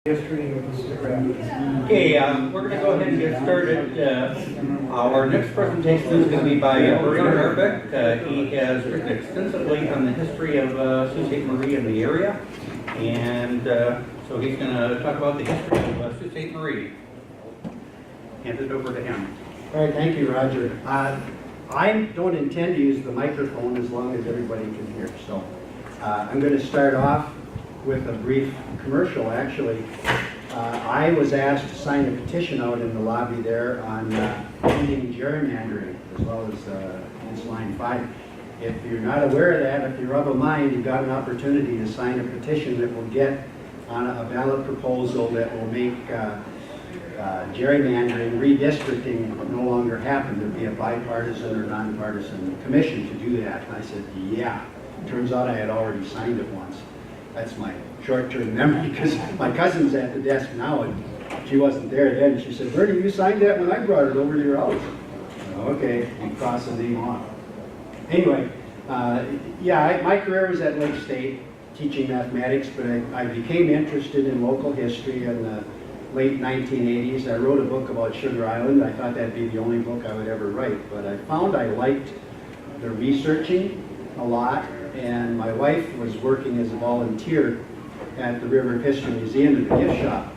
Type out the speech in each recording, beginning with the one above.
History of the Rapids. Okay, we're going to go ahead and get started. Our next presentation is going to be by Brian Arbic. He has written extensively on the history of Sault Ste. Marie and the area, and so he's going to talk about the history of Sault Ste. Marie. Hand it over to him. All right, thank you, Roger. I don't intend to use the microphone as long as everybody can hear, so I'm going to start off with a brief commercial, actually. I was asked to sign a petition out in the lobby there on ending gerrymandering, as well as against Line 5. If you're not aware of that, if you're of a mind, you've got an opportunity to sign a petition that will get on a ballot proposal that will make gerrymandering, redistricting no longer happen. There'd be a bipartisan or nonpartisan commission to do that. And I said, yeah. Turns out I had already signed it once. That's my short-term memory, because my cousin's at the desk now, and she wasn't there then. She said, Bernie, you signed that when I brought it over to your house. Okay, and cross the name off. Anyway, my career was at Lake State, teaching mathematics, but I became interested in local history in the late 1980s. I wrote a book about Sugar Island. I thought that'd be the only book I would ever write, but I found I liked the researching a lot. And my wife was working as a volunteer at the River of History Museum in the gift shop.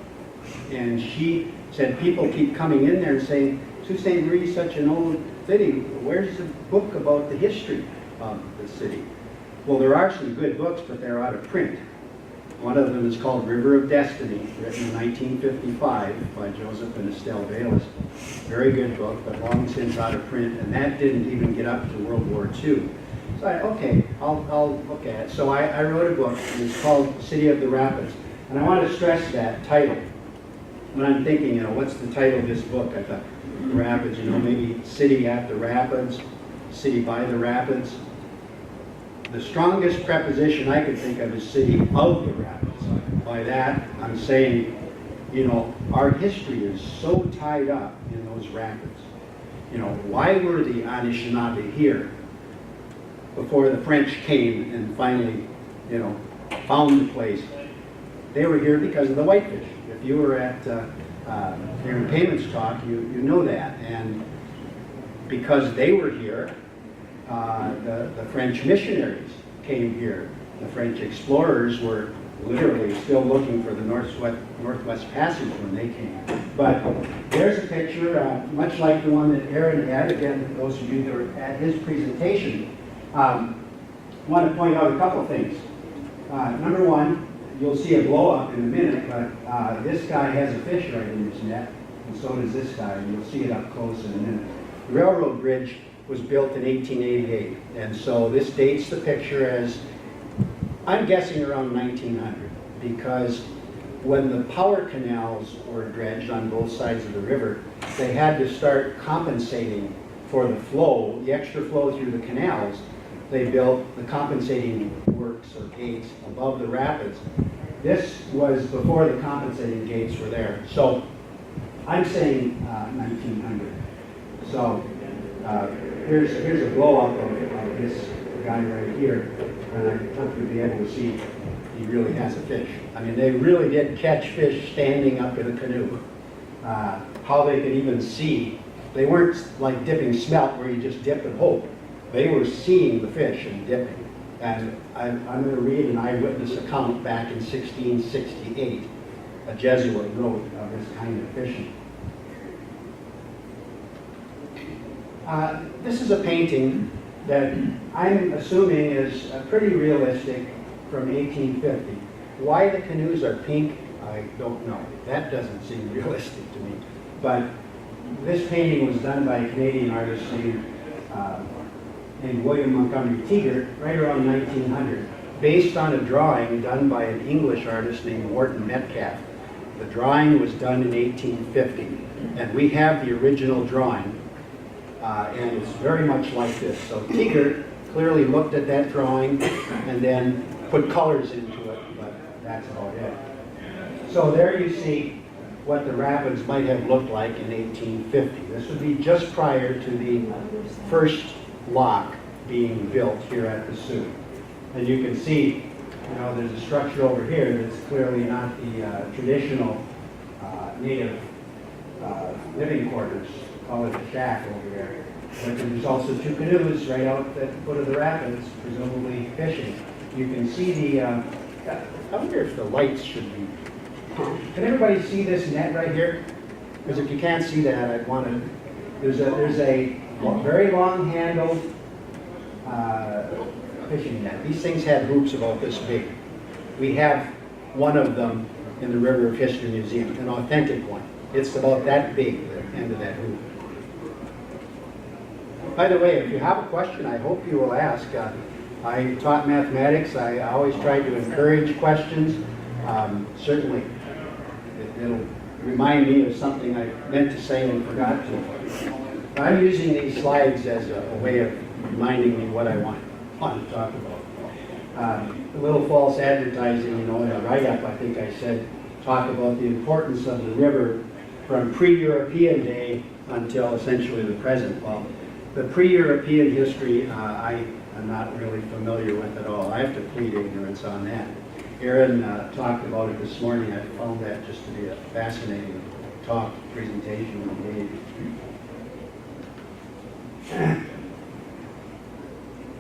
And she said, people keep coming in there and saying, Sault Ste. Marie is such an old city. Where's the book about the history of the city? Well, there are some good books, but they're out of print. One of them is called River of Destiny, written in 1955 by Joseph and Estelle Bayless. Very good book, but long since out of print, and that didn't even get up to World War II. So I'll look at it. So I wrote a book, and it's called City of the Rapids. And I want to stress that title. When I'm thinking, what's the title of this book? I thought, Rapids, maybe City at the Rapids, City by the Rapids. The strongest preposition I could think of is City of the Rapids. By that, I'm saying, our history is so tied up in those rapids. Why were the Anishinaabe here before the French came and finally, found the place? They were here because of the whitefish. If you were at Aaron Payment's talk, you know that. And because they were here, the French missionaries came here. The French explorers were literally still looking for the Northwest Passage when they came. But there's a picture, much like the one that Aaron had. Again, those of you that were at his presentation, I want to point out a couple things. Number one, you'll see a blow up in a minute, but this guy has a fish right in his net, and so does this guy, and you'll see it up close in a minute. The railroad bridge was built in 1888, and so this dates the picture as, I'm guessing, around 1900, because when the power canals were dredged on both sides of the river, they had to start compensating for the flow, the extra flow through the canals. They built the compensating works or gates above the rapids. This was before the compensating gates were there. So I'm saying 1900. So here's a blow up of this guy right here, and I hope you'll be able to see he really has a fish. I mean, they really did catch fish standing up in a canoe. How they could even see, they weren't like dipping smelt where you just dip and hope. They were seeing the fish and dipping. And I'm going to read an eyewitness account back in 1668. A Jesuit wrote of this kind of fishing. This is a painting that I'm assuming is pretty realistic from 1850. Why the canoes are pink, I don't know. That doesn't seem realistic to me. But this painting was done by a Canadian artist named William Montgomery Teeger right around 1900, based on a drawing done by an English artist named Wharton Metcalf. The drawing was done in 1850, and we have the original drawing, and it's very much like this. So Teeger clearly looked at that drawing and then put colors into it, but that's about it. So there you see what the rapids might have looked like in 1850. This would be just prior to the first lock being built here at the Sault. And you can see you know, there's a structure over here that's clearly not the traditional native living quarters, call it a shack over there. But there's also two canoes right out at the foot of the rapids, presumably fishing. You can see the, I wonder if the lights should be, can everybody see this net right here? Because if you can't see that, I'd want to, there's a very long handled fishing net. These things had hoops about this big. We have one of them in the River of History Museum, an authentic one. It's about that big, the end of that hoop. By the way, if you have a question, I hope you will ask. I taught mathematics. I always tried to encourage questions. Certainly, it'll remind me of something I meant to say and forgot to. But I'm using these slides as a way of reminding me what I want to talk about. A little false advertising, you know, in the write-up, I think I said, talk about the importance of the river from pre-European day until essentially the present. Well, the pre-European history, I am not really familiar with at all. I have to plead ignorance on that. Aaron talked about it this morning. I found that just to be a fascinating talk, presentation he gave.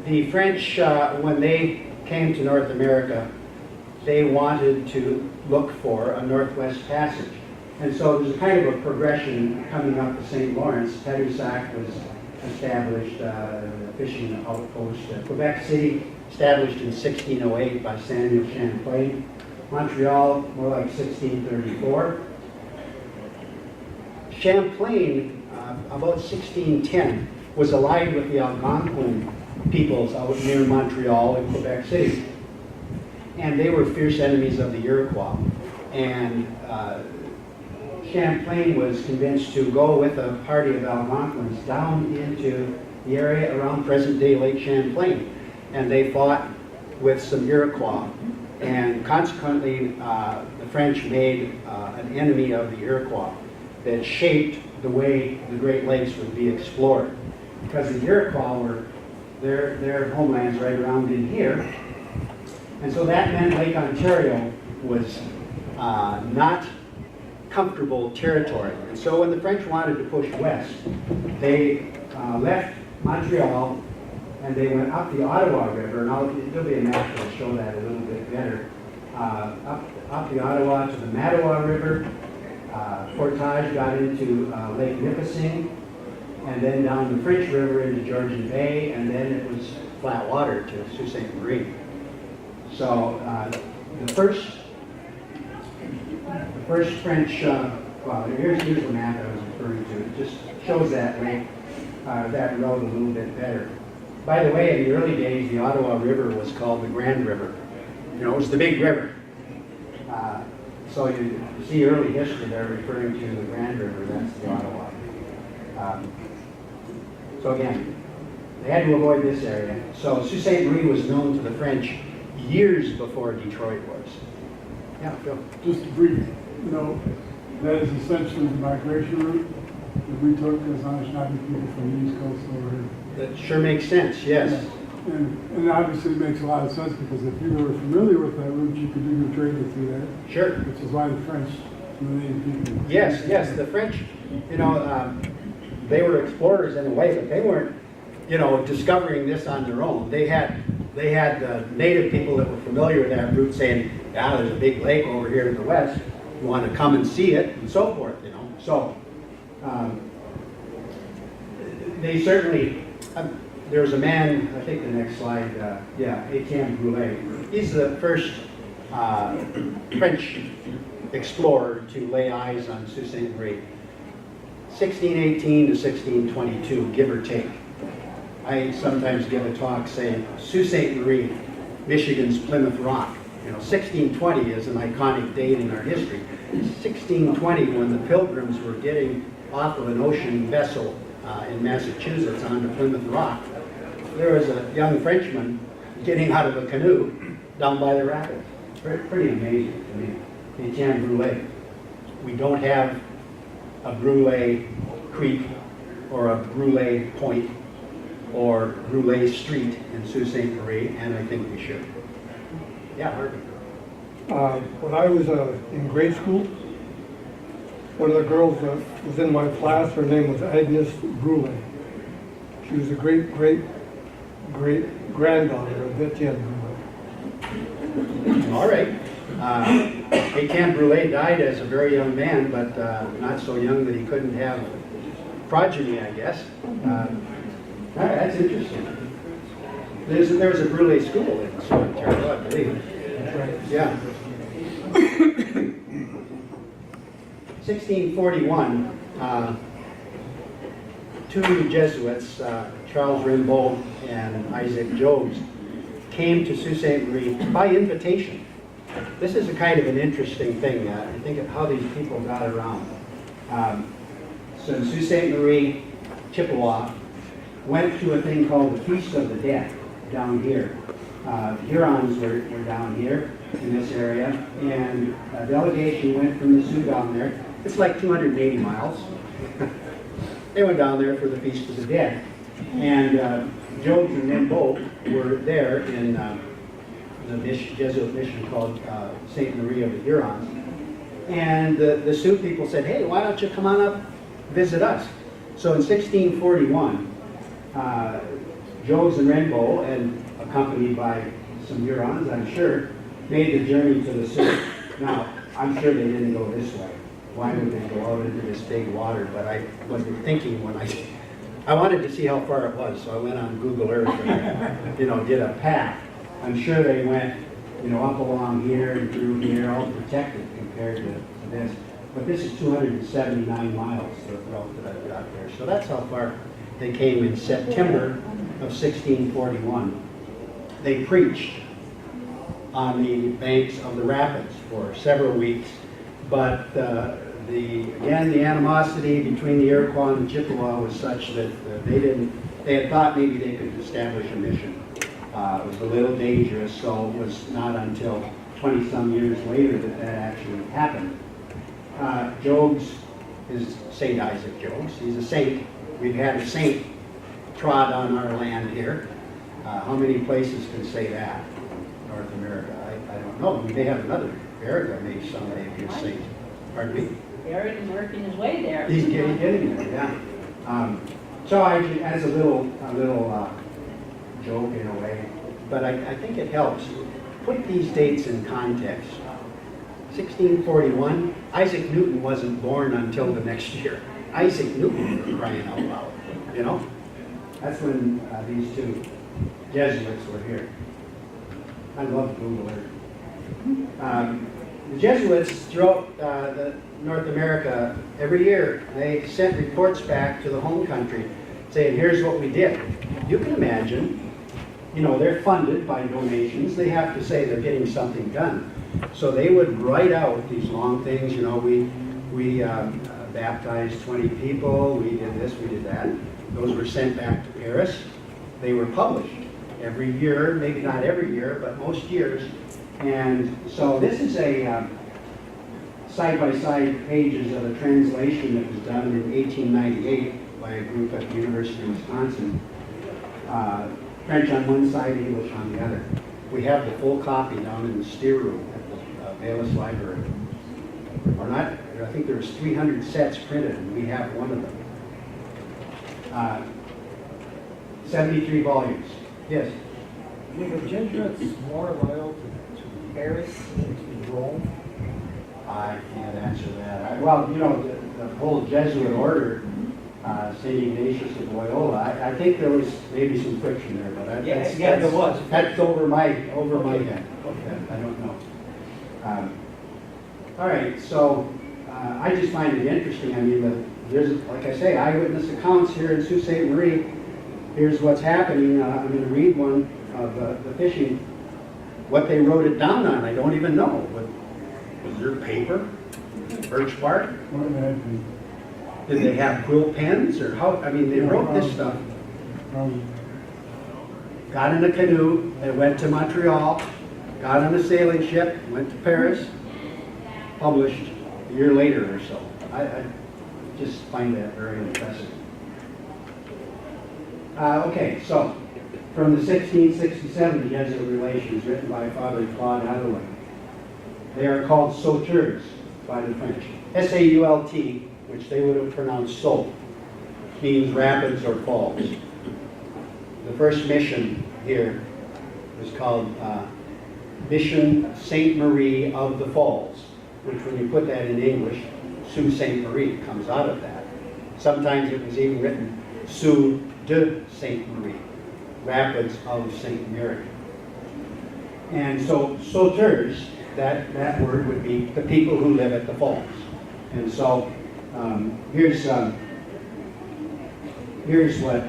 The French, when they came to North America, they wanted to look for a Northwest Passage. And so there's a kind of a progression coming up the St. Lawrence. Tadoussac was established, fishing outpost. Quebec City, established in 1608 by Samuel Champlain. Montreal, more like 1634. Champlain, about 1610, was allied with the Algonquin peoples out near Montreal and Quebec City. And they were fierce enemies of the Iroquois. And Champlain was convinced to go with a party of Algonquins down into the area around present-day Lake Champlain. And they fought with some Iroquois. And consequently, the French made an enemy of the Iroquois that shaped the way the Great Lakes would be explored. Because the Iroquois were, their homelands right around in here. And so that meant Lake Ontario was not comfortable territory. And so when the French wanted to push west, they left Montreal and they went up the Ottawa River, and there'll be a map that'll show that a little bit better. Up the Ottawa to the Mattawa River. Portage got into Lake Nipissing, and then down the French River into Georgian Bay, and then it was flat water to Sault Ste. Marie. So the first French, well, here's the map I was referring to. It just shows that lake, that road a little bit better. By the way, in the early days, the Ottawa River was called the Grand River. You know, it was the big river. So you see early history there referring to the Grand River, that's the Ottawa. So again, they had to avoid this area. So Sault Ste. Marie was known to the French years before Detroit was. Yeah, Phil. Just brief, you know, that is essentially the migration route that we took as Anishinaabe people from the East Coast over here. That sure makes sense, yes. Yeah. And obviously it makes a lot of sense because if you were familiar with that route, you could do your trade through there. Sure. Which is why the French, the native people. Yes, the French, you know, they were explorers in a way, but they weren't, you know, discovering this on their own. They had native people that were familiar with that route saying, yeah, there's a big lake over here to the west. You want to come and see it, and so forth, you know. So, they certainly, there's a man, I think the next slide, Etienne Brulé. He's the first French explorer to lay eyes on Sault Ste. Marie. 1618 to 1622, give or take. I sometimes give a talk saying Sault Ste. Marie, Michigan's Plymouth Rock. You know, 1620 is an iconic date in our history. 1620, when the Pilgrims were getting off of an ocean vessel in Massachusetts onto Plymouth Rock, there was a young Frenchman getting out of a canoe down by the rapids. Pretty amazing to me. Etienne Brulé. We don't have a Brulé Creek or a Brulé Point or Brulé Street in Sault Ste. Marie, and I think we should. Yeah, Arbic. When I was in grade school, one of the girls that was in my class, her name was Agnes Brule. She was a great-granddaughter of Etienne Brule. All right. Etienne Brule died as a very young man, but not so young that he couldn't have progeny, I guess. That's interesting. There was a Brule school in Sault Ste, I believe. That's right. Yeah. 1641, two Jesuits, Charles Rimbaud and Isaac Jogues, came to Sault Ste. Marie by invitation. This is a kind of an interesting thing. Think of how these people got around. So Sault Ste. Marie, Chippewa, went to a thing called the Feast of the Dead down here. Hurons were down here in this area, and a delegation went from the Sioux down there. It's like 280 miles. They went down there for the Feast of the Dead. And Jogues and Rimbaud were there in the Jesuit mission called St. Marie of the Hurons. And the Sioux people said, hey, why don't you come on up, visit us? So in 1641, Jogues and Rimbaud, and accompanied by some Hurons, I'm sure, made the journey to the Sioux. Now, I'm sure they didn't go this way. Why would they go out into this big water? But I wasn't thinking when I wanted to see how far it was, so I went on Google Earth and, did a path. I'm sure they went, up along here and through here, all protected compared to this. But this is 279 miles, the route that I've got there. So that's how far they came in September of 1641. They preached on the banks of the rapids for several weeks, but the animosity between the Iroquois and the Chippewa was such that they had thought maybe they could establish a mission. It was a little dangerous, so it was not until 20-some years later that actually happened. Jogues is St. Isaac Jogues. He's a saint. We've had a saint trod on our land here. How many places can say that in North America? I don't know. We may have another. Eric may someday be a saint. Pardon me? Eric is working his way there. He's getting there, yeah. So as a little joke in a way, but I think it helps. Put these dates in context. 1641, Isaac Newton wasn't born until the next year. Isaac Newton was crying out loud, That's when these two Jesuits were here. I love Google Earth. The Jesuits throughout North America, every year, they sent reports back to the home country saying, here's what we did. You can imagine, they're funded by donations. They have to say they're getting something done. So they would write out these long things, we baptized 20 people, we did this, we did that. Those were sent back to Paris. They were published every year, maybe not every year, but most years. And so this is a side-by-side pages of a translation that was done in 1898 by a group at the University of Wisconsin. French on one side, English on the other. We have the full copy down in the steer room at the Bayless Library. Or not, I think there was 300 sets printed, and we have one of them. 73 volumes. Yes? Were the Jesuits more loyal to Paris than to Rome? I can't answer that. The whole Jesuit order, St. Ignatius of Loyola, I think there was maybe some friction there, but there was. That's over my head. Okay, I don't know. All right, so I just find it interesting. I mean, there's, like I say, eyewitness accounts here in Sault Ste. Marie. Here's what's happening. I'm going to read one of the fishing. What they wrote it down on, I don't even know. Was there paper? Birch bark? What would that be? Did they have quill pens or how? I mean, they wrote this stuff. Got in a canoe, they went to Montreal, got on a sailing ship, went to Paris, published a year later or so. I just find that very impressive. Okay, so from the 1667 Jesuit Relations written by Father Claude Alloway. They are called sauteurs by the French. S-A-U-L-T, which they would have pronounced Sault, means rapids or falls. The first mission here is called Mission Sainte Marie of the Falls, which when you put that in English, Sault Ste. Marie comes out of that. Sometimes it was even written Sault de Ste. Marie, Rapids of St. Mary. And so sauteurs, that word would be the people who live at the falls. And so here's what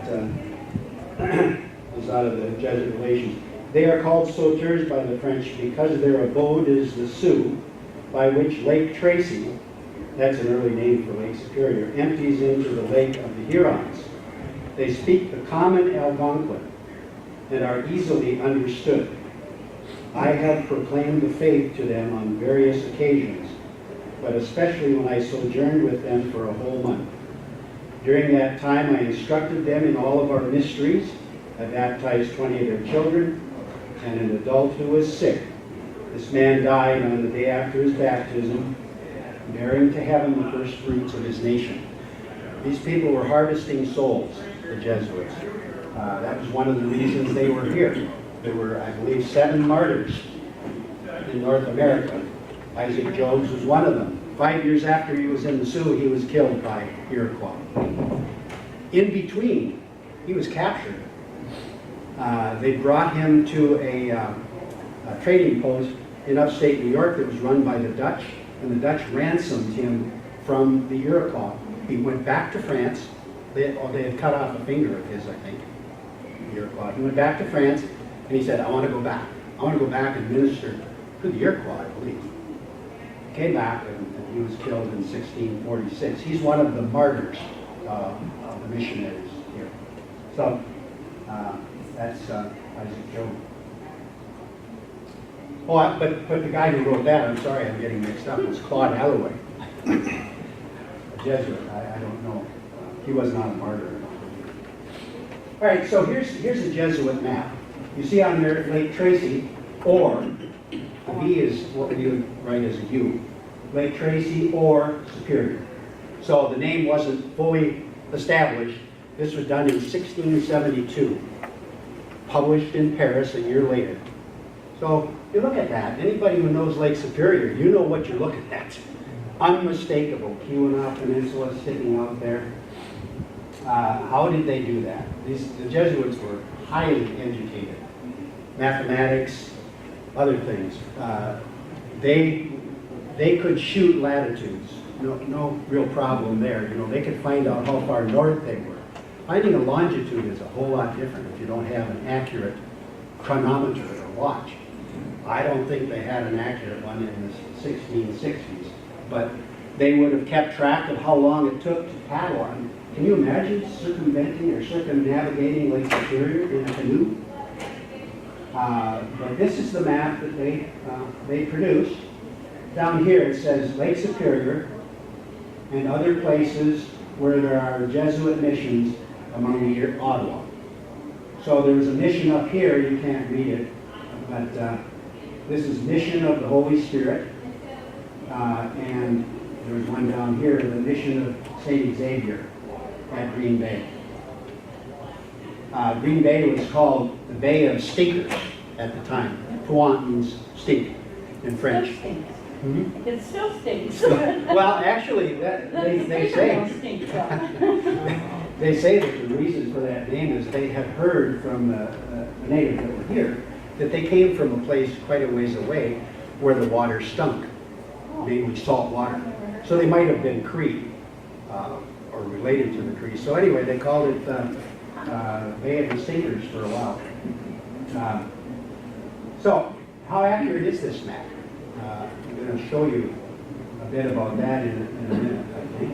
is out of the Jesuit Relations. They are called sauteurs by the French because their abode is the Sault, by which Lake Tracy, that's an early name for Lake Superior, empties into the Lake of the Hurons. They speak the common Algonquin and are easily understood. I have proclaimed the faith to them on various occasions, but especially when I sojourned with them for a whole month. During that time, I instructed them in all of our mysteries. I baptized 20 of their children and an adult who was sick. This man died on the day after his baptism, bearing to heaven the first fruits of his nation. These people were harvesting souls, the Jesuits. That was one of the reasons they were here. There were, I believe, 7 martyrs in North America. Isaac Jogues was one of them. 5 years after he was in the Sioux, he was killed by Iroquois. In between, he was captured. They brought him to a trading post in upstate New York that was run by the Dutch, and the Dutch ransomed him from the Iroquois. He went back to France. They had cut off a finger of his, I think, the Iroquois. He went back to France, and he said, I want to go back. I want to go back and minister to the Iroquois, I believe. He came back, and he was killed in 1646. He's one of the martyrs of the missionaries here. So, that's Isaac Jogues. Oh, but the guy who wrote that, I'm sorry, I'm getting mixed up, was Claude Alloway, a Jesuit. I don't know. He was not a martyr. All right, so here's a Jesuit map. You see on there Lake Tracy, or the B is what we would write as a U. Lake Tracy or Superior. So the name wasn't fully established. This was done in 1672, published in Paris a year later. So you look at that. Anybody who knows Lake Superior, you know what you're looking at. Unmistakable Keweenaw Peninsula sticking out there. How did they do that? The Jesuits were highly educated. Mathematics, other things. They could shoot latitudes. No real problem there. You know, they could find out how far north they were. Finding a longitude is a whole lot different if you don't have an accurate chronometer or watch. I don't think they had an accurate one in the 1660s, but they would have kept track of how long it took to paddle on. Can you imagine circumventing or circumnavigating Lake Superior in a canoe? But this is the map that they produced. Down here it says Lake Superior and other places where there are Jesuit missions among the Ottawa. So there was a mission up here, you can't read it, but this is Mission of the Holy Spirit, and there was one down here, the Mission of St. Xavier at Green Bay. Green Bay was called the Bay of Stinkers at the time. Pouant means stink in French. Still stinks. Mhm. It still stinks. Well, actually, they say they say that the reason for that name is they had heard from the natives that were here that they came from a place quite a ways away where the water stunk, mainly salt water. So they might have been Cree or related to the Cree. So anyway, they called it Bay of the Stinkers for a while. So how accurate is this map? I'm going to show you a bit about that in a minute, I think.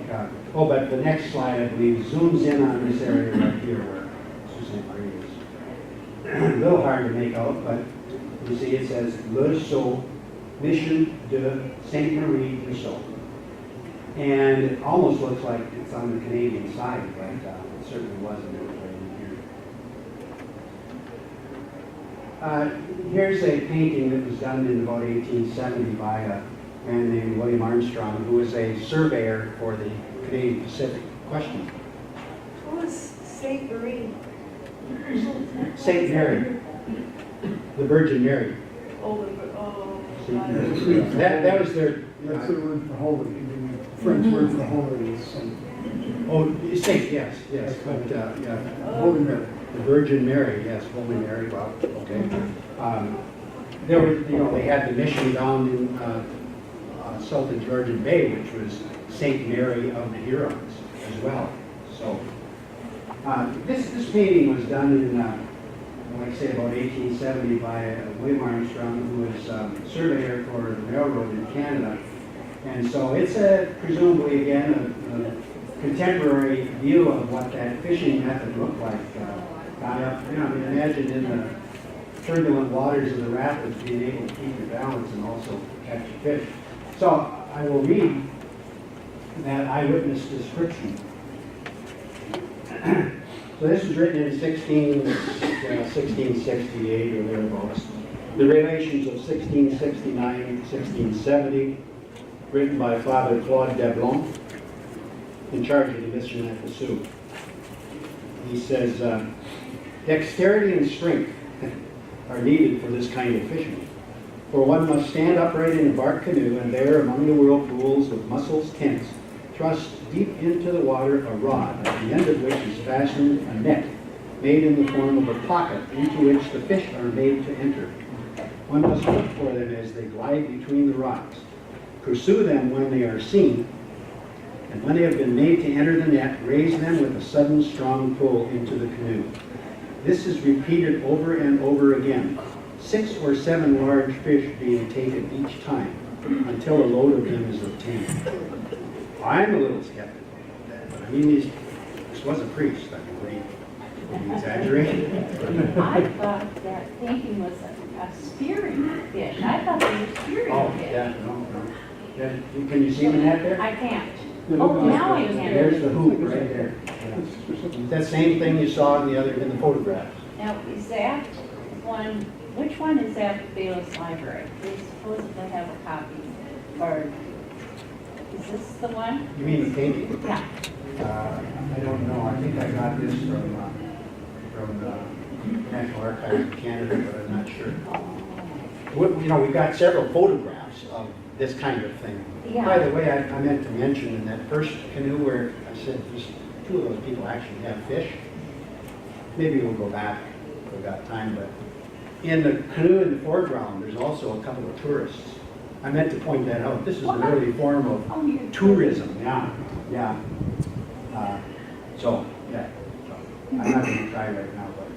But the next slide, I believe, zooms in on this area right here where Sault Ste. Marie is. A little hard to make out, but you see it says Le Sault, Mission de Ste. Marie du Sault. And it almost looks like it's on the Canadian side, but it certainly wasn't. It was right in here. Here's a painting that was done in about 1870 by a man named William Armstrong, who was a surveyor for the Canadian Pacific. Question? Who was Saint Marie? Saint Mary, the Virgin Mary. Oh, Saint Mary. That was their. That's the word for holy. The French word for holy is saint. Oh, Saint, yes. But, yeah. Holy Mary. The Virgin Mary, yes, Holy Mary, wow, okay. There were, they had the mission down in Sault Ste. Georgian Bay, which was Saint Mary of the Hurons as well. So, this painting was done in, like I say, about 1870 by William Armstrong, who was surveyor for the railroad in Canada. And so it's presumably, again, a contemporary view of what that fishing method looked like. Imagine in the turbulent waters of the rapids being able to keep your balance and also catch a fish. So I will read that eyewitness description. So this was written in 1668 or thereabouts. The relations of 1669, 1670, written by Father Claude Deblon, in charge of the mission at the Sioux. He says, dexterity and strength are needed for this kind of fishing. For one must stand upright in a bark canoe and there among the whirlpools with mussels tense, thrust deep into the water a rod, at the end of which is fastened a net made in the form of a pocket into which the fish are made to enter. One must look for them as they glide between the rocks, pursue them when they are seen, and when they have been made to enter the net, raise them with a sudden strong pull into the canoe. This is repeated over and over again, 6 or 7 large fish being taken each time until a load of them is obtained. I'm a little skeptical about that, but I mean, this was a priest. I mean, were you exaggerating? I thought that painting was a spearing fish. I thought they were spearing Oh, fish. yeah, no. Yeah, can you see the net there? I can't. Oh, now I can. There's the hoop right there. Yeah. That same thing you saw in the photographs. Now, is that one, which one is at the Bayless Library? They supposedly have a copy. Or is this the one? You mean the painting? Yeah. I don't know. I think I got this from the National Archives of Canada, but I'm not sure. We've got several photographs of this kind of thing. Yeah. By the way, I meant to mention in that first canoe where I said there's 2 of those people actually have fish. Maybe we'll go back if we've got time, but in the canoe in the foreground, there's also a couple of tourists. I meant to point that out. This is an early form of tourism. Yeah. So, yeah. I'm not going to try right now, but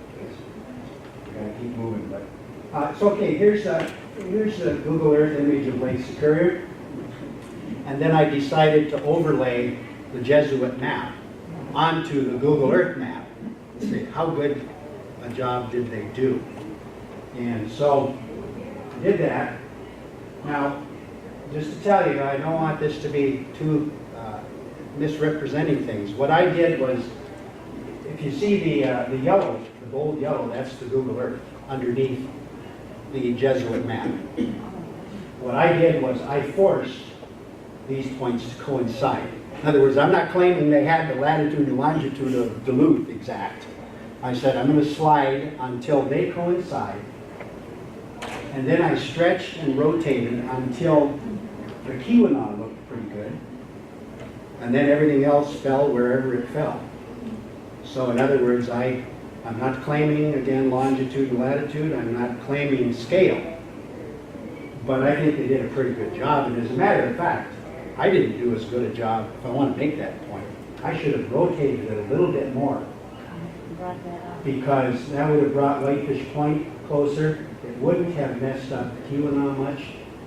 we got to keep moving. But it's okay. Here's a Google Earth image of Lake Superior, and then I decided to overlay the Jesuit map onto the Google Earth map. Let's see how good a job did they do. And so I did that. Now, just to tell you, I don't want this to be too misrepresenting things. What I did was, if you see the yellow, the bold yellow, that's the Google Earth underneath the Jesuit map. What I did was I forced these points to coincide. In other words, I'm not claiming they had the latitude and longitude of Duluth exact. I said I'm going to slide until they coincide, and then I stretched and rotated until the Keweenaw looked pretty good, and then everything else fell wherever it fell. So in other words, I'm not claiming, again, longitude and latitude. I'm not claiming scale. But I think they did a pretty good job. And as a matter of fact, I didn't do as good a job, if I want to make that point. I should have rotated it a little bit more, because that would have brought Whitefish Point closer. It wouldn't have messed up Keweenaw much.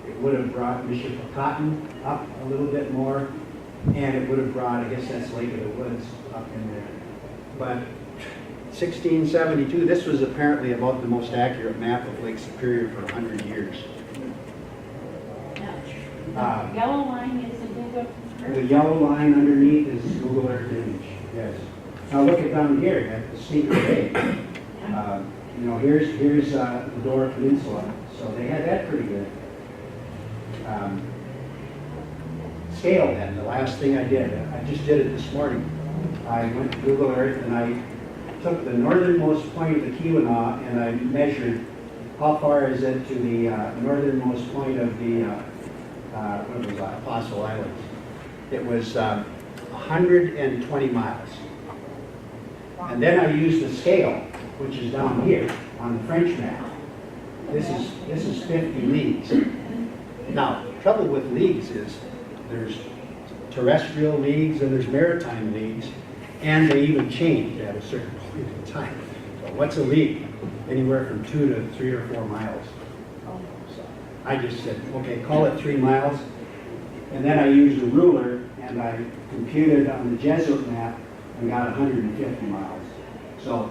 It would have brought Michipicoten up a little bit more. And it would have brought, I guess that's Lake of the Woods up in there. But 1672, this was apparently about the most accurate map of Lake Superior for 100 years. The yellow line is the Google The Earth. yellow line underneath is Google Earth image, yes. Now look at down here at the Sneaker Bay. You know, here's the Dora Peninsula, so they had that pretty good. Scale then, the last thing I did, I just did it this morning. I went to Google Earth and I took the northernmost point of the Keweenaw and I measured how far is it to the northernmost point of the, what was that, Apostle Islands. It was 120 miles. And then I used the scale, which is down here on the French map. This is 50 leagues. Now, trouble with leagues is there's terrestrial leagues and there's maritime leagues, and they even change at a certain point in time. So what's a league? Anywhere from 2 to 3 or 4 miles. So I just said, okay, call it 3 miles. And then I used a ruler and I computed on the Jesuit map and got 150 miles. So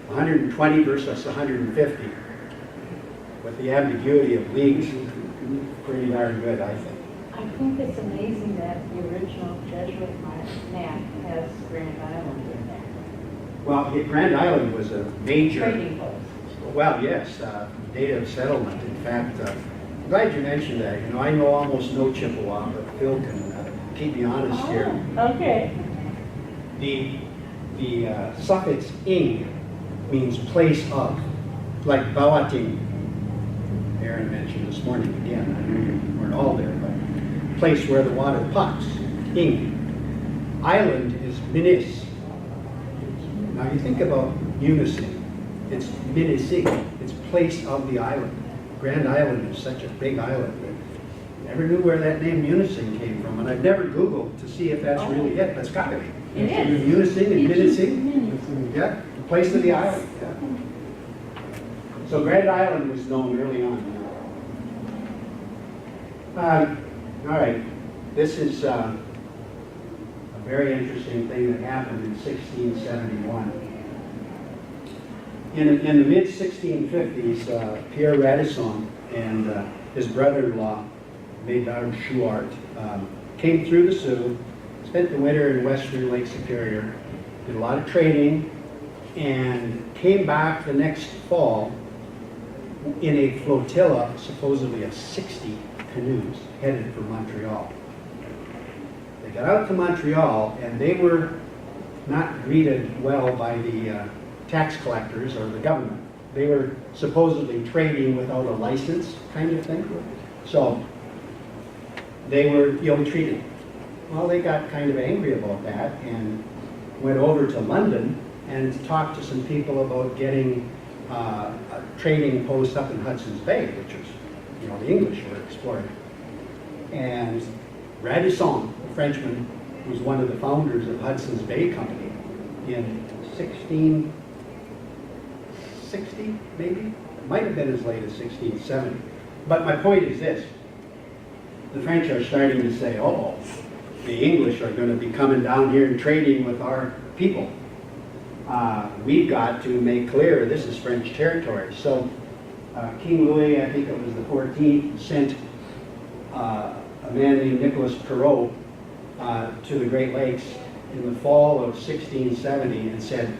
120 versus 150. With the ambiguity of leagues, pretty darn good, I think. I think it's amazing that the original Jesuit map has Grand Island in there. Well, Grand Island was a major, Trading post. well, yes, date of settlement. In fact, I'm glad you mentioned that. You know, I know almost no Chippewa, but Phil can keep me honest here. Okay. The suffix ing means place of, like Bawating. Aaron mentioned this morning again. I know you weren't all there, but place where the water pots. Ing. Island is minis. Now you think about Munising. It's minising. It's place of the island. Grand Island is such a big island that I never knew where that name Munising came from, and I've never Googled to see if that's really it, but it's got to be. It is. Munising and minising. Yeah, the place of the island. Yeah. So Grand Island was known early on. All right, this is a very interesting thing that happened in 1671. In the mid-1650s, Pierre Radisson and his brother-in-law, Mesdames Chouart, came through the Sioux, spent the winter in western Lake Superior, did a lot of trading, and came back the next fall in a flotilla, supposedly of 60 canoes, headed for Montreal. They got out to Montreal, and they were not greeted well by the tax collectors or the government. They were supposedly trading without a license, kind of thing. So they were ill-treated. Well, they got kind of angry about that and went over to London and talked to some people about getting a trading post up in Hudson's Bay, which was, you know, the English were exploring. And Radisson, a Frenchman, was one of the founders of Hudson's Bay Company in 1660, maybe? It might have been as late as 1670. But my point is this. The French are starting to say, oh, the English are going to be coming down here and trading with our people. We've got to make clear this is French territory. So King Louis, I think it was the 14th, sent a man named Nicholas Perrot to the Great Lakes in the fall of 1670 and said,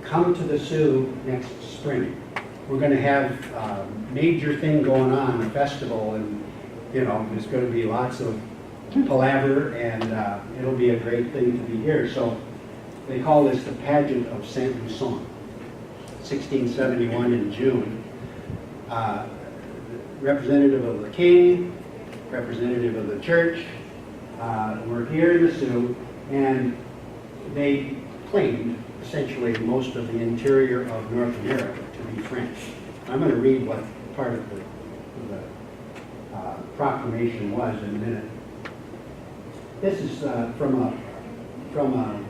come to the Sioux next spring. We're going to have a major thing going on, a festival, and you know, there's going to be lots of palaver, and it'll be a great thing to be here. So they call this the Pageant of Saint Lusson, 1671 in June. Representative of the king, representative of the church, were here in the Sioux, and they claimed essentially most of the interior of North America to be French. I'm going to read what part of the proclamation was in a minute. This is from a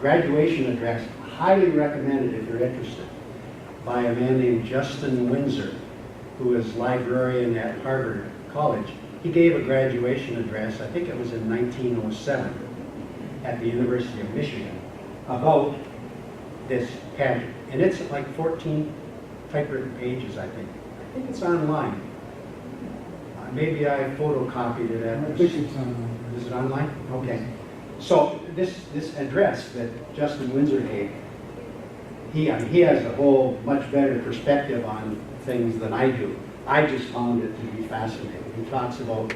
graduation address, highly recommended if you're interested, by a man named Justin Windsor, who is librarian at Harvard College. He gave a graduation address, I think it was in 1907, at the University of Michigan, about this pageant. And it's like 14 typewritten pages, I think. I think it's online. Maybe I photocopied it at I think it's on. Is it online? Okay. So this address that Justin Windsor gave, he has a whole much better perspective on things than I do. I just found it to be fascinating. He talks about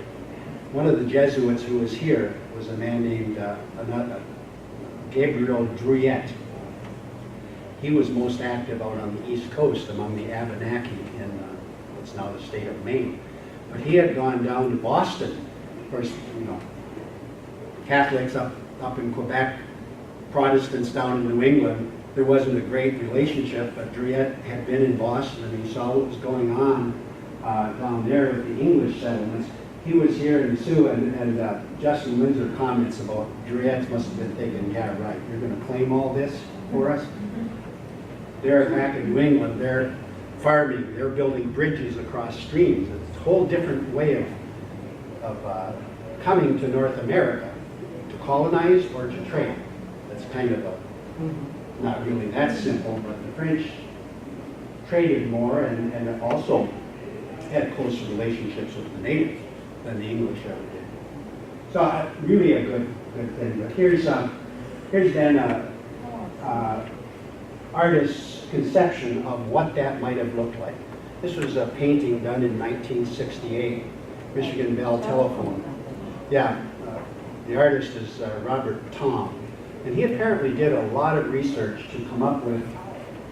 one of the Jesuits who was here was a man named Gabriel Druyet. He was most active out on the East Coast among the Abenaki in what's now the state of Maine. But he had gone down to Boston. Of course, you know, Catholics up in Quebec, Protestants down in New England, there wasn't a great relationship, but Druyet had been in Boston and he saw what was going on down there with the English settlements. He was here in Sioux, and Justin Windsor comments about Druyet must have been thinking, yeah, right, you're going to claim all this for us? They're back in New England, they're farming, they're building bridges across streams. It's a whole different way of coming to North America, to colonize or to trade. That's kind of not really that simple, but the French traded more and also had closer relationships with the natives than the English ever did. So really a good thing. But here's then artist's conception of what that might have looked like. This was a painting done in 1968, Michigan Bell Telephone. Yeah, the artist is Robert Tom. And he apparently did a lot of research to come up with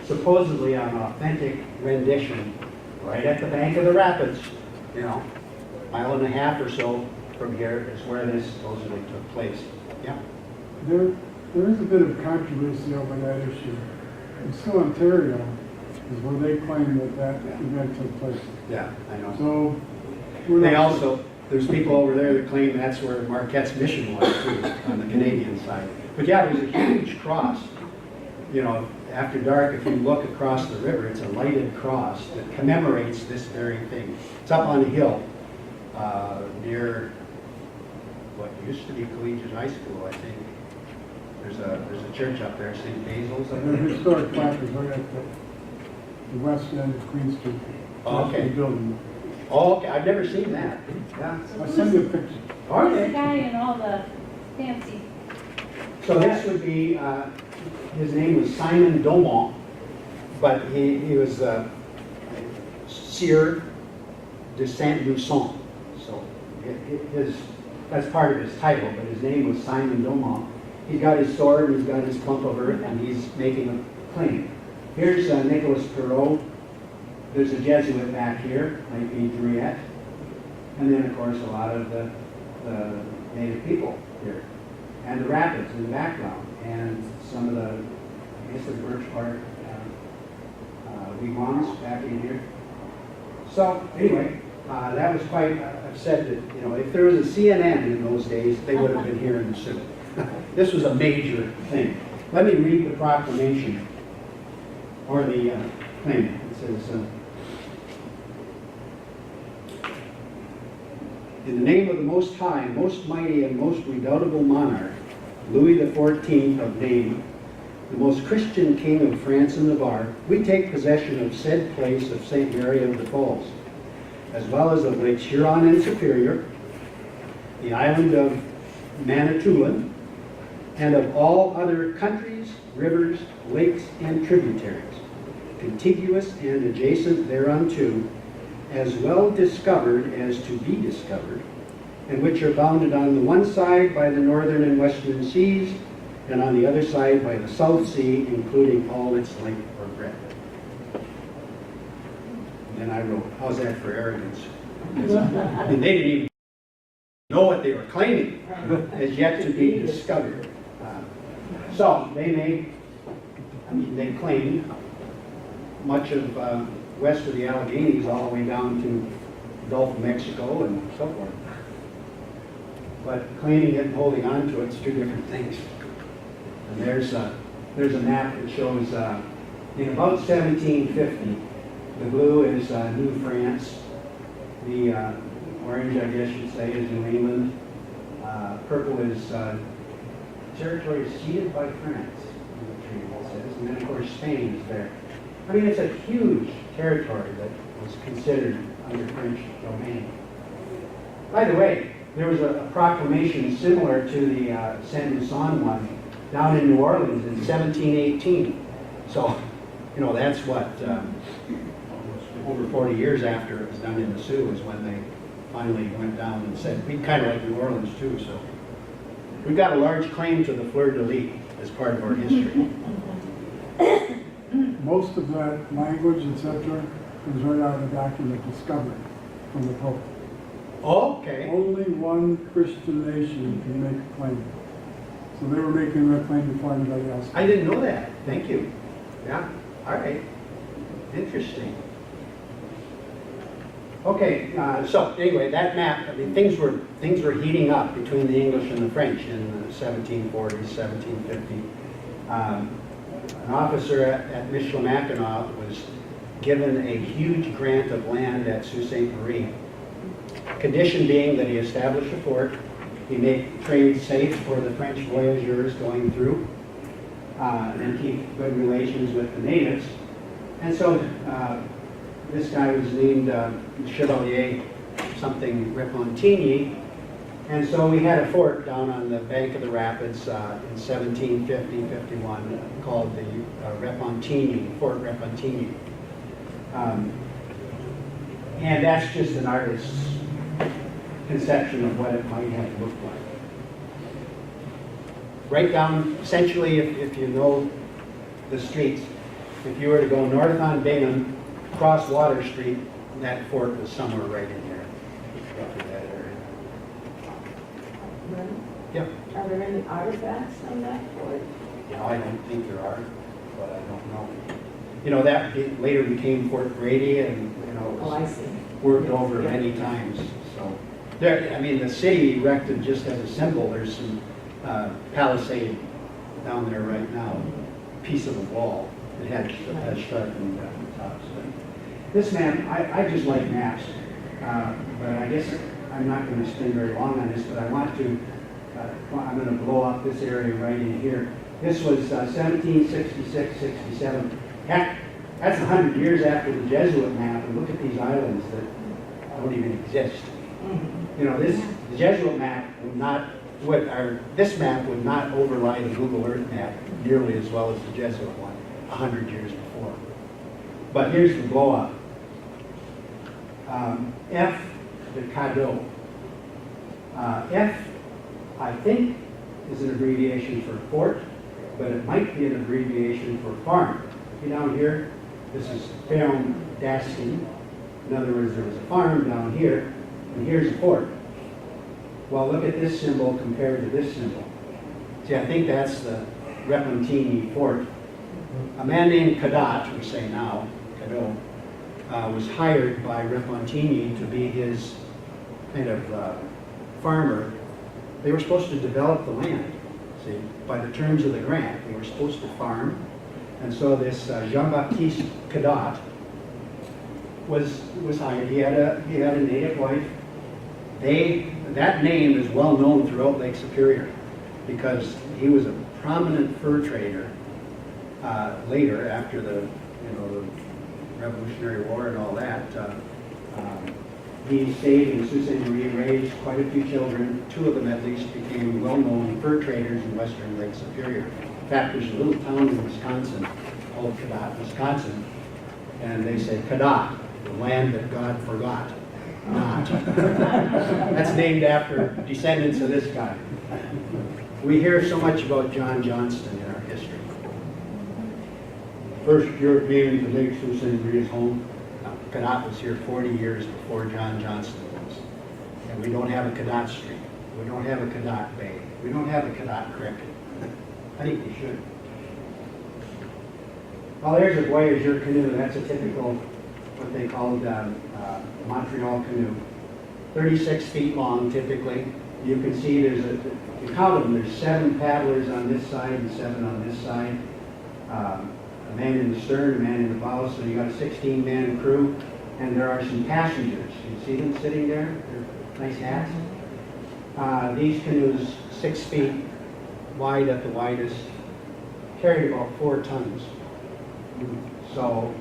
supposedly an authentic rendition right at the bank of the rapids, you know, a mile and a half or so from here is where this supposedly took place. Yeah. There is a bit of controversy over that issue. In Sioux, Ontario is where they claim that event took place. Yeah, I know. So we're They not- also, there's people over there that claim that's where Marquette's mission was too, on the Canadian side. But yeah, it was a huge cross. You know, after dark, if you look across the river, it's a lighted cross that commemorates this very thing. It's up on a hill near what used to be Collegiate High School, I think. There's a church up there, St. Basil's. I There are think. historic placards right at the west end of Queen Street. Oh, okay. The building. Oh, okay, I've never seen that. Yeah. I'll send you a picture. Who's the Okay. guy in all the fancy? So this would be, his name was Simon Domont, but he was Sieur de Saint-Lusson. So that's part of his title, but his name was Simon Domont. He's got his sword, he's got his clump of earth, and he's making a claim. Here's Nicolas Perrault. There's a Jesuit back here, might be Druyet. And then, of course, a lot of the native people here. And the rapids in the background, and some of the, I guess the birch bark wigwams back in here. So anyway, that was quite, I've said that, you know, if there was a CNN in those days, they would have been here in the Sioux. This was a major thing. Let me read the proclamation, or the claim. It says, in the name of the Most High, Most Mighty, and Most Redoubtable Monarch, Louis XIV of name, the most Christian King of France and Navarre, we take possession of said place of St. Mary of the Falls, as well as of Lakes Huron and Superior, the island of Manitoulin, and of all other countries, rivers, lakes, and tributaries, contiguous and adjacent thereunto, as well discovered as to be discovered, and which are bounded on the one side by the northern and western seas, and on the other side by the South Sea, including all its length or breadth. And then I wrote, how's that for arrogance? And they didn't even know what they were claiming, as yet to be discovered. So they claimed much of west of the Alleghenies all the way down to the Gulf of Mexico and so forth. But claiming it and holding on to it's two different things. And there's a map that shows in about 1750, the blue is New France, the orange, I guess you'd say, is New England, purple is territory ceded by France, the treaty says, and then of course Spain is there. I mean, it's a huge territory that was considered under French domain. By the way, there was a proclamation similar to the Saint-Lusson one down in New Orleans in 1718. So You know, that's what, over 40 years after it was done in the Sioux is when they finally went down and said, we kind of like New Orleans too, so. We've got a large claim to the fleur-de-lis as part of our history. Most of that language, etc., is right out of the document discovered from the Pope. Okay. Only one Christian nation can make a claim. So they were making their claim before anybody else. I didn't know that. Thank you. Yeah, all right. Interesting. Okay, so anyway, that map, I mean, things were heating up between the English and the French in the 1740s, 1750. An officer at Michilimackinac was given a huge grant of land at Sault Ste. Marie. Condition being that he establish a fort, he make trade safe for the French voyageurs going through, and keep good relations with the natives. And so this guy was named Chevalier something Repentigny, and so we had a fort down on the bank of the rapids in 1750-51 called the Repentigny, Fort Repentigny. And that's just an artist's conception of what it might have looked like. Right down, essentially, if you know the streets, if you were to go north on Bingham, cross Water Street, that fort was somewhere right in there, roughly that area. Yep. Are there any artifacts on that fort? You know, I don't think there are, but I don't know. You know, that later became Fort Brady, and you know, Oh, it I was see. worked over many times. So, there, I mean, the city erected just as a symbol. There's some palisade down there right now, piece of a wall. It had sharpened tops. This map, I just like maps, but I guess I'm not going to spend very long on this, but I want to, I'm going to blow up this area right in here. This was 1766, 67. Heck, that's 100 years after the Jesuit map, and look at these islands that don't even exist. You know, the Jesuit map would not, this map would not overlie the Google Earth map nearly as well as the Jesuit one 100 years before. But here's the blow up. F, the cadeau. F, I think, is an abbreviation for fort, but it might be an abbreviation for farm. See down here, this is Ferme d'Askin. In other words, there was a farm down here, and here's a fort. Well, look at this symbol compared to this symbol. See, I think that's the Repentigny fort. A man named Cadotte, we say now, Cadeau, was hired by Repentigny to be his kind of farmer. They were supposed to develop the land. See, by the terms of the grant, they were supposed to farm. And so this Jean-Baptiste Cadotte was hired. He had a native wife. That name is well known throughout Lake Superior because he was a prominent fur trader later after the Revolutionary War and all that. He stayed in Sault Ste. Marie, raised quite a few children. 2 of them at least became well-known fur traders in western Lake Superior. In fact, there's a little town in Wisconsin called Cadotte, Wisconsin, and they say Cadotte, the land that God forgot. Not. That's named after descendants of this guy. We hear so much about John Johnston in our history. First European to make Sault Ste. Marie's home. Cadotte was here 40 years before John Johnston was. And we don't have a Cadotte Street. We don't have a Cadotte Bay. We don't have a Cadotte Creek. I think we should. Well, there's a voyageur canoe. That's a typical, what they called Montreal canoe. 36 feet long, typically. You can see you count them, there's 7 paddlers on this side and 7 on this side. A man in the stern, a man in the bow, so you got a 16-man crew. And there are some passengers. You see them sitting there? They're nice hats. These canoes, 6 feet wide at the widest, carried about 4 tons. So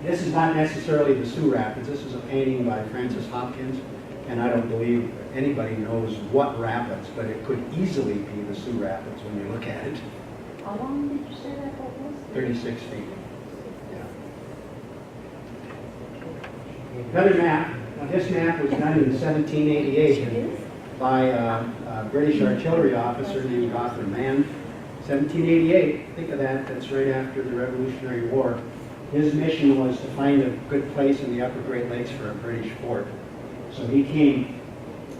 this is not necessarily the Sioux Rapids. This is a painting by Francis Hopkins, and I don't believe anybody knows what rapids, but it could easily be the Sioux Rapids when you look at it. How long did you say that boat was? 36 feet. Yeah. Another map. Now, this map was done in 1788 by a British artillery officer named Arthur Mann. 1788, think of that, that's right after the Revolutionary War. His mission was to find a good place in the upper Great Lakes for a British fort. So he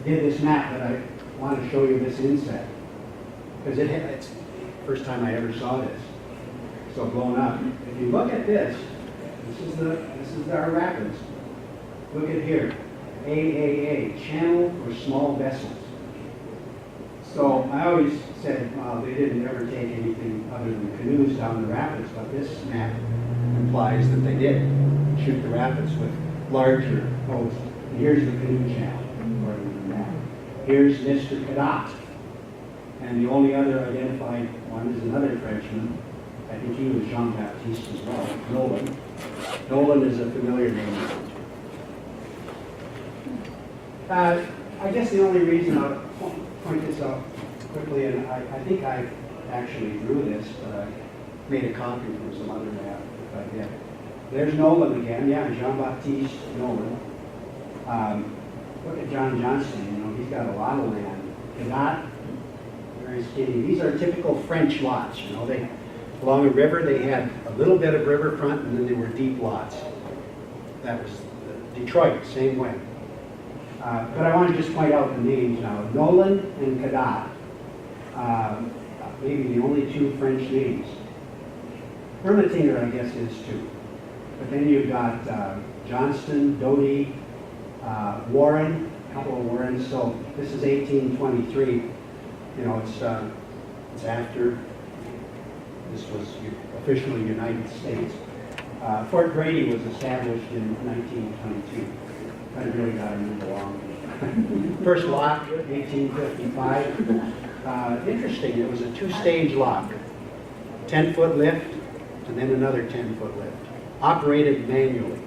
did this map, but I want to show you this inset. Because it's the first time I ever saw this. So blown up. If you look at this is our rapids. Look at here, AAA, channel for small vessels. So I always said, well, they didn't ever take anything other than canoes down the rapids, but this map implies that they did shoot the rapids with larger boats. And here's the canoe channel, according to the map. Here's Mr. Cadotte. And the only other identified one is another Frenchman. I think he was Jean-Baptiste as well, Nolan. Nolan is a familiar name. I guess the only reason I'll point this out quickly, and I think I actually drew this, but I made a copy from some other map if I did. There's Nolan again, yeah, Jean-Baptiste Nolan. Look at John Johnston, you know, he's got a lot of land. Cadotte, very skinny. These are typical French lots, you know. Along a river, they had a little bit of riverfront, and then they were deep lots. That was Detroit, same way. But I want to just point out the names now. Nolan and Cadotte, maybe the only two French names. Ermatinger, I guess, is too. But then you've got Johnston, Doty, Warren, a couple of Warrens. So this is 1823. You know, it's after this was officially United States. Fort Grady was established in 1922. I really got to move along. First lock, 1855. Interesting, it was a two-stage lock. 10-foot lift, and then another 10-foot lift. Operated manually.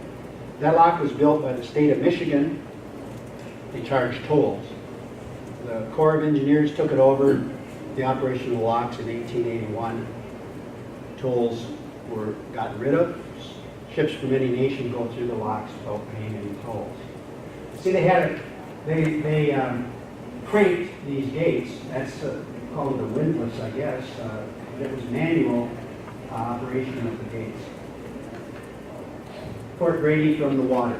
That lock was built by the state of Michigan. They charged tolls. The Corps of Engineers took it over, the operation of the locks in 1881. Tolls were gotten rid of. Ships from any nation go through the locks without paying any tolls. See, they cranked these gates. That's called the windlass, I guess. It was manual operation of the gates. Fort Grady from the water.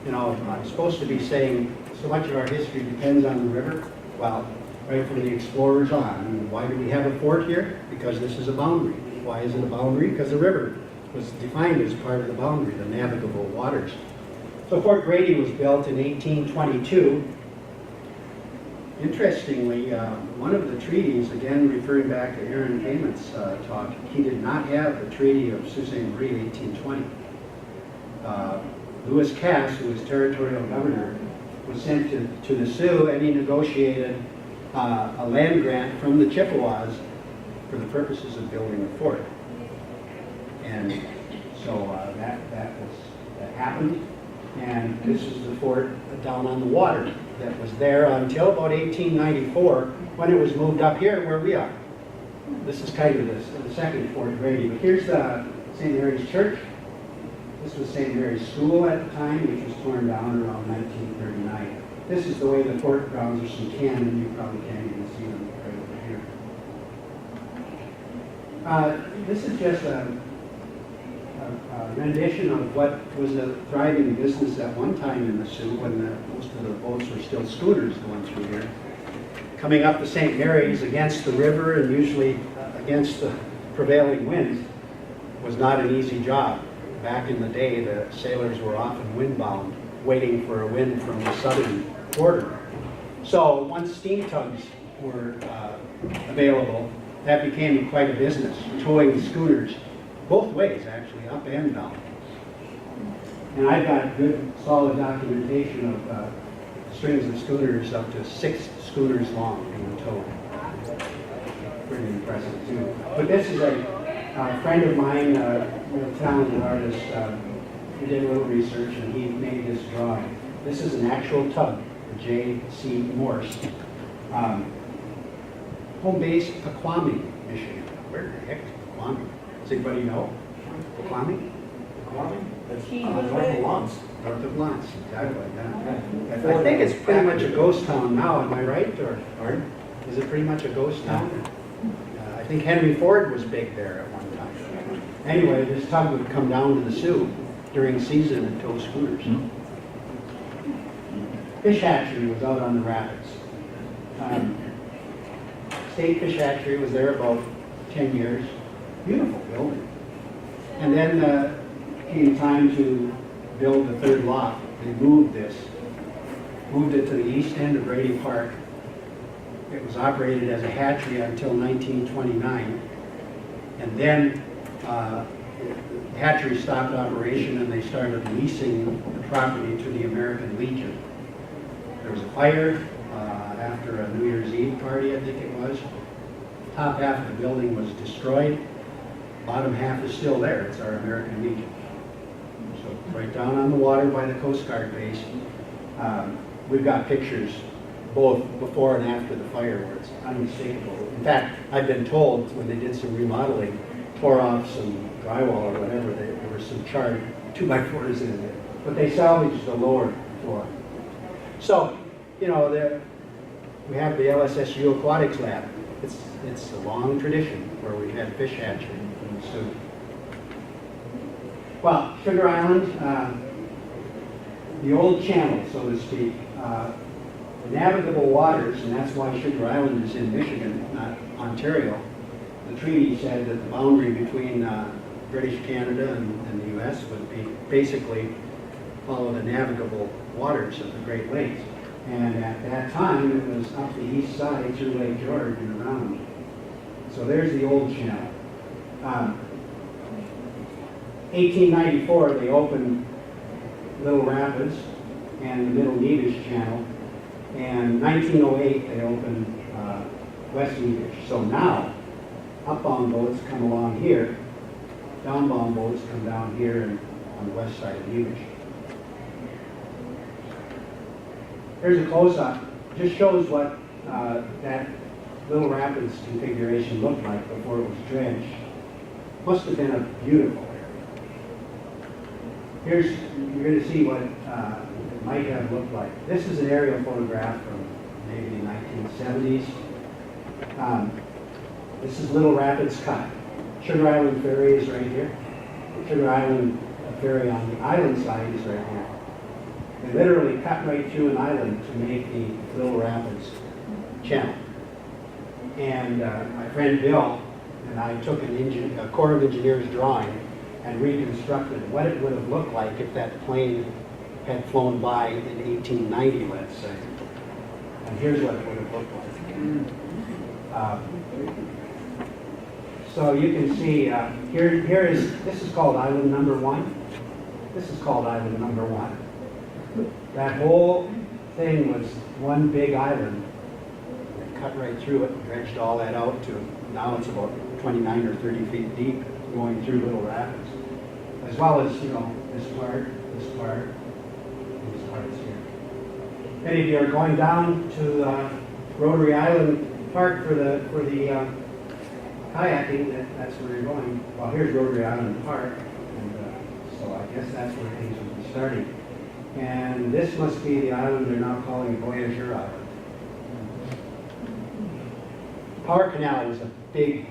You know, I'm supposed to be saying so much of our history depends on the river. Well, right from the explorers on. I mean, why do we have a fort here? Because this is a boundary. Why is it a boundary? Because the river was defined as part of the boundary, the navigable waters. So Fort Grady was built in 1822. Interestingly, one of the treaties, again referring back to Aaron Kamen's talk, he did not have the Treaty of Sault Ste. Marie in 1820. Louis Cass, who was territorial governor, was sent to the Sioux, and he negotiated a land grant from the Chippewas for the purposes of building a fort. And so that happened. And this is the fort down on the water that was there until about 1894, when it was moved up here where we are. This is kind of the second Fort Grady. But here's the St. Mary's Church. This was St. Mary's School at the time, which was torn down around 1939. This is the way the fort grounds are some cannon. You probably can't even see them right over here. This is just a rendition of what was a thriving business at one time in the Sioux when most of the boats were still schooners going through here. Coming up the St. Mary's against the river and usually against the prevailing winds was not an easy job. Back in the day, the sailors were often windbound, waiting for a wind from the southern quarter. So once steam tugs were available, that became quite a business, towing schooners both ways, actually, up and down. And I've got good, solid documentation of strings of schooners up to 6 schooners long being towed. Pretty impressive, too. But this is a friend of mine, a real talented artist. He did a little research, and he made this drawing. This is an actual tug, the J.C. Morse. Home base, Paquami, Michigan. where the heck is Kwame? Does anybody know? Kwame? That's She- north of Lawrence. North of Lance, exactly, yeah. I think it's pretty much a ghost town now, am I right, or is it pretty much a ghost town? I think Henry Ford was big there at one time. Anyway, this tug would come down to the Sioux during season and tow scooters. Fish hatchery was out on the rapids. State fish hatchery was there about 10 years. Beautiful building. And then came time to build the third lot. They moved it to the east end of Brady Park. It was operated as a hatchery until 1929. And then the hatchery stopped operation and they started leasing the property to the American Legion. There was a fire after a New Year's Eve party, I think it was. Top half of the building was destroyed. Bottom half is still there. It's our American Legion. So right down on the water by the Coast Guard base. We've got pictures both before and after the fire where it's unmistakable. In fact, I've been told when they did some remodeling, tore off some drywall or whatever, there were some charred 2x4s in it. But they salvaged the lower floor. So, you know, we have the LSSU Aquatics Lab. It's a long tradition where we've had fish hatchery in the Sioux. Well, Sugar Island, the old channel, so to speak, the navigable waters, and that's why Sugar Island is in Michigan, not Ontario. The treaty said that the boundary between British Canada and the U.S. would be basically follow the navigable waters of the Great Lakes. And at that time, it was up the east side through Lake George and around. So there's the old channel. 1894, they opened Little Rapids and the Middle Nevish Channel. And 1908, they opened West Nevish. So now, upbound boats come along here, downbound boats come down here and on the west side of Nevish. Here's a close-up. Just shows what that Little Rapids configuration looked like before it was dredged. Must have been a beautiful area. You're going to see what it might have looked like. This is an aerial photograph from maybe the 1970s. This is Little Rapids Cut. Sugar Island Ferry is right here. Sugar Island Ferry on the island side is right here. They literally cut right through an island to make the Little Rapids channel. And my friend Bill and I took a Corps of Engineers drawing and reconstructed what it would have looked like if that plane had flown by in 1890, let's say. And here's what it would have looked like. So you can see, this is called Island Number 1. This is called Island Number 1. That whole thing was one big island. They cut right through it and dredged all that out to, now it's about 29 or 30 feet deep going through Little Rapids. As well as, you know, this part, these parts here. If any of you are going down to Rotary Island Park for the kayaking, that's where you're going. Well, here's Rotary Island Park, and so I guess that's where things will be starting. And this must be the island they're now calling Voyageur Island. Power Canal was a big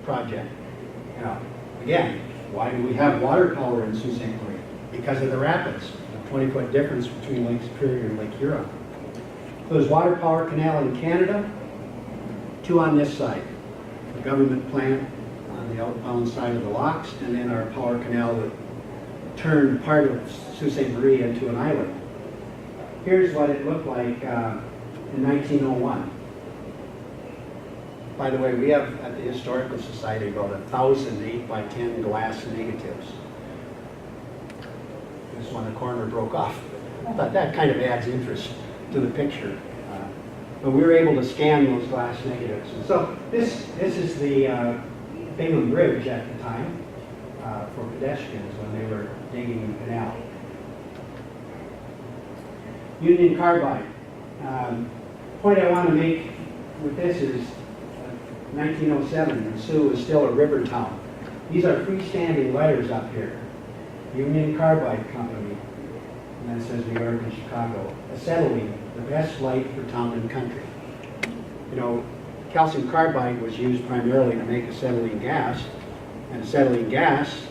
project. Now, again, why do we have water power in Sault Ste. Marie? Because of the rapids, the 20-foot difference between Lake Superior and Lake Huron. So there's water power canal in Canada, 2 on this side. The government plant on the outbound side of the locks, and then our power canal that turned part of Sault Ste. Marie into an island. Here's what it looked like in 1901. By the way, we have at the Historical Society about 1,000 8x10 glass negatives. This one, the corner broke off. But that kind of adds interest to the picture. But we were able to scan those glass negatives. And so this is the Bingham Bridge at the time for pedestrians when they were digging the canal. Union Carbide. Point I want to make with this is 1907, and Sioux is still a river town. These are freestanding letters up here. Union Carbide Company, and that says New York and Chicago. Acetylene, the best light for town and country. You know, calcium carbide was used primarily to make acetylene gas, and acetylene gas,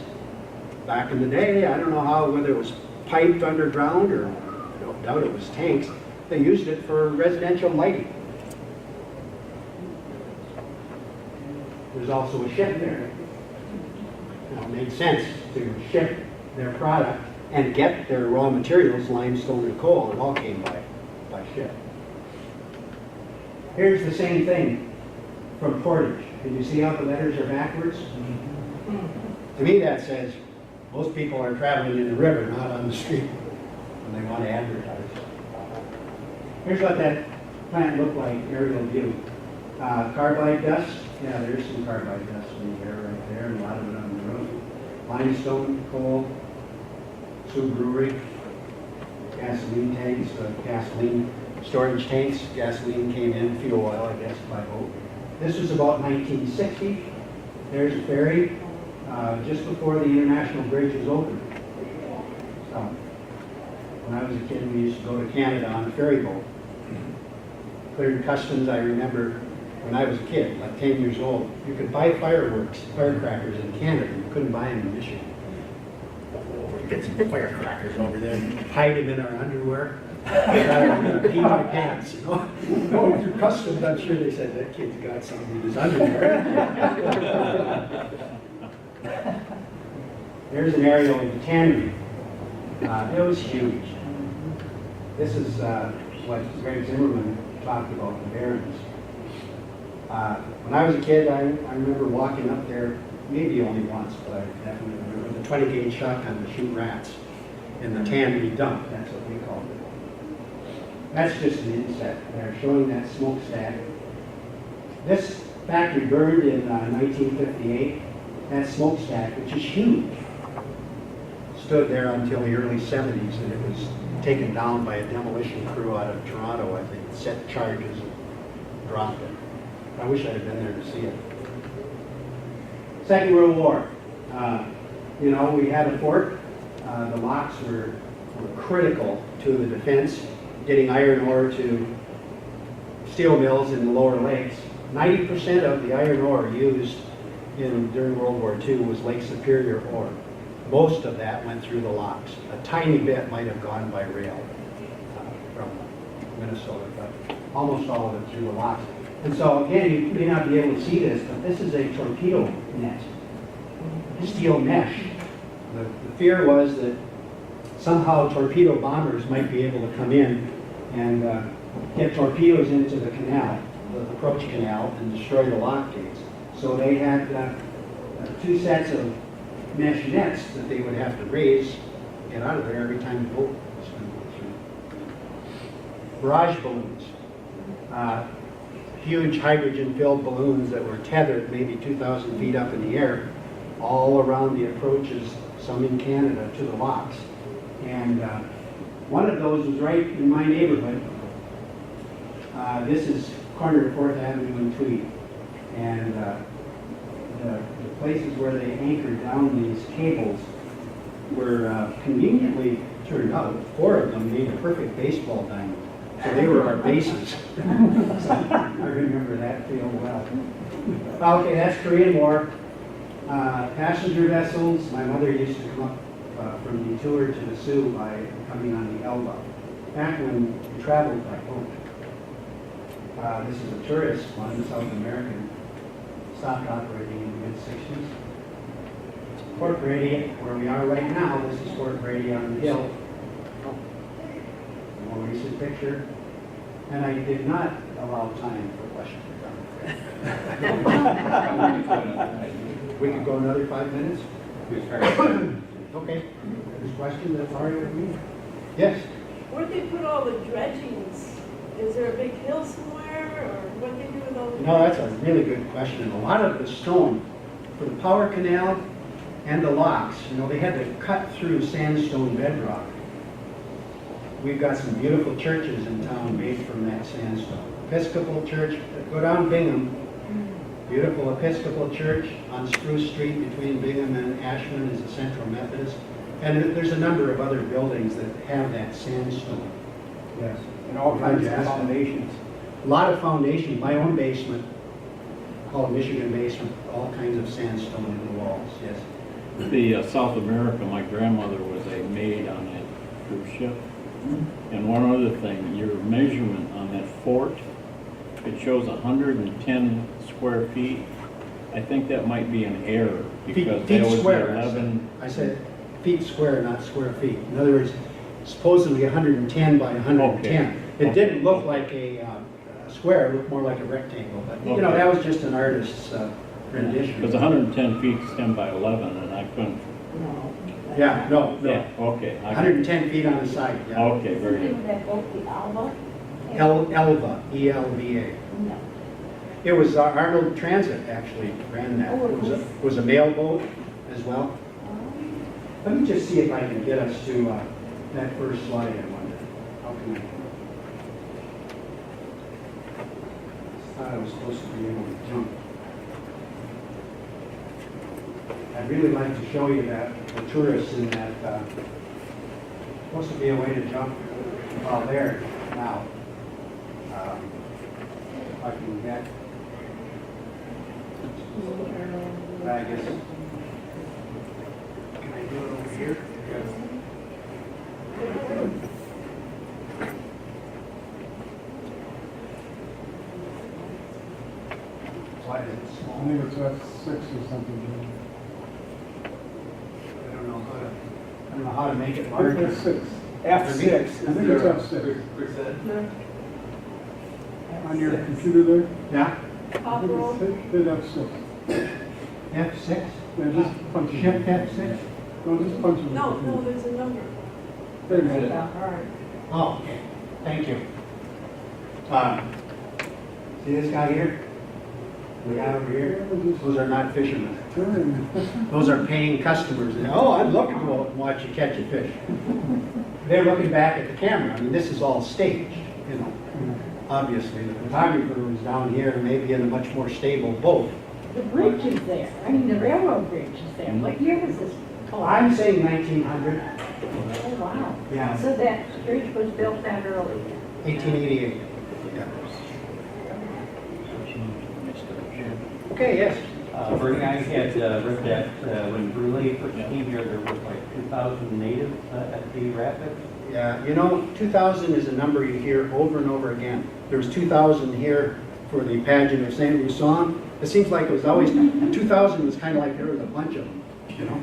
back in the day, I don't know how, whether it was piped underground or I don't doubt it was tanks, they used it for residential lighting. There's also a ship there. Now, it made sense to ship their product and get their raw materials, limestone and coal. It all came by ship. Here's the same thing from Portage. Can you see how the letters are backwards? To me, that says most people are traveling in the river, not on the street, when they want to advertise. Here's what that plant looked like, aerial view. Carbide dust. Yeah, there's some carbide dust in the air right there, and a lot of it on the road. Limestone, coal, Sioux Brewery, gasoline tanks, gasoline storage tanks. Gasoline came in, fuel oil, I guess, by boat. This was about 1960. There's a ferry just before the International Bridge was opened. So, when I was a kid, we used to go to Canada on a ferry boat. Cleared customs, I remember when I was a kid, like 10 years old, you could buy firecrackers in Canada. You couldn't buy them in Michigan. Get some firecrackers over there and hide them in our underwear. Pee my pants, you know. Going through customs, I'm sure they said, that kid's got something in his underwear. There's an aerial of the tannery. It was huge. This is what Greg Zimmerman talked about, the Barrens. When I was a kid, I remember walking up there, maybe only once, but I definitely remember the 20-gauge shotgun to shoot rats in the tannery dump. That's what we called it. That's just an inset there, showing that smokestack. This factory burned in 1958. That smokestack, which is huge, stood there until the early 70s, and it was taken down by a demolition crew out of Toronto, I think, set charges and dropped it. I wish I had been there to see it. Second World War. You know, we had a fort. The locks were critical to the defense, getting iron ore to steel mills in the lower lakes. 90% of the iron ore used during World War II was Lake Superior ore. Most of that went through the locks. A tiny bit might have gone by rail from Minnesota, but almost all of it through the locks. And so again, you may not be able to see this, but this is a torpedo net, steel mesh. The fear was that somehow torpedo bombers might be able to come in and get torpedoes into the canal, the approach canal, and destroy the lock gates. So they had 2 sets of mesh nets that they would have to raise, get out of there every time the boat was going to go through. Barrage balloons. Huge hydrogen-filled balloons that were tethered maybe 2,000 feet up in the air, all around the approaches, some in Canada, to the locks. And one of those was right in my neighborhood. This is corner of 4th Avenue and Tweed. And the places where they anchored down these cables were conveniently turned out. 4 of them made a perfect baseball diamond. So they were our bases. So I remember that field well. Okay, that's Korean War. Passenger vessels. My mother used to come up from Detour to the Sioux by coming on the Elba. Back when we traveled by boat. This is a tourist one, South American. Stopped operating in the mid-60s. Fort Brady, where we are right now, this is Fort Brady on the hill. A more recent picture. And I did not allow time for questions. We could go another 5 minutes? Okay. There's questions that's already with me? Yes? Where'd they put all the dredgings? Is there a big hill somewhere, or what they do with all the? No, that's a really good question. A lot of the stone for the power canal and the locks, you know, they had to cut through sandstone bedrock. We've got some beautiful churches in town made from that sandstone. Episcopal Church, go down Bingham, beautiful Episcopal church on Spruce Street between Bingham and Ashland is a Central Methodist. And there's a number of other buildings that have that sandstone. Yes, and all kinds of Fantastic. foundations. A lot of foundations, my own basement, called Michigan basement, all kinds of sandstone in the walls, yes. The South America, my grandmother was a maid on that cruise ship. And one other thing, your measurement on that fort, it shows 110 square feet. I think that might be an error because Feet that would be square, 11. I said feet square, not square feet. In other words, supposedly 110 by 110. Okay. It didn't look like a square, it looked more like a rectangle, but you know, Okay. that was just an artist's rendition. Because 110 feet is 10 by 11 and I couldn't. Yeah, no, Yeah, okay. 110 feet on the side, yeah. Okay, very Name good. of that boat, the Alba? Elva, E-L-V-A. No. It was Arnold Transit actually ran that. Oh, it It was a mail boat as well. Let me just see if I can get us to that first slide, I wonder. How can I? Thought I was supposed to be able to jump. I'd really like to show you that, the tourists in that, supposed to be a way to jump. Oh, there, now. If I can get, I guess. Can I do it over here? Why is it I small? think it's F6 or something. I don't know how to make it Jim. larger. F6. F6. I think it's F6. On your computer there, Yeah, Top row. hit F6. F6? Yeah, just punch it. Shift F6? No, just punch it. No, there's a number. There you go. All right. Oh, okay, thank you. See this guy here? The guy over here? Those are not fishermen. Turn. Those are paying customers. Oh, I'd love to go and watch you catch a fish. They're looking back at the camera. I mean, this is all staged, you know. Obviously, the photographer was down here, maybe in a much more stable boat. The bridge is there, I mean, the railroad bridge is there. What year was this? I'm saying 1900, Oh, wow. Yeah. So that bridge was built that early? 1888. Yeah. Okay, yes. Bernie, I had read that when Brule first came here, there was like 2,000 natives at the rapids. Yeah, you know, 2,000 is a number you hear over and over again. There was 2,000 here for the pageant of St. Louis song. It seems like it was always, 2,000 was kind of like there was a bunch of them, you know?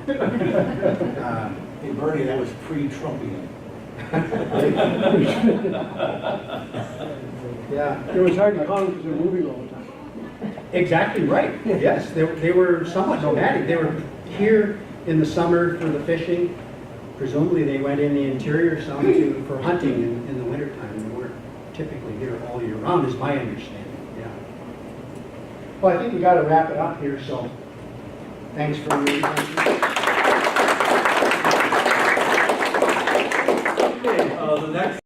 Hey, Bernie, that was pre-Trumpian. Yeah, It was hard to call because they're moving all the time. exactly right. Yes, they were somewhat nomadic. They were here in the summer for the fishing. Presumably they went in the interior some for hunting in the wintertime. They weren't typically here all year round, is my understanding, yeah. Well, I think we got to wrap it up here, so thanks for your attention. The next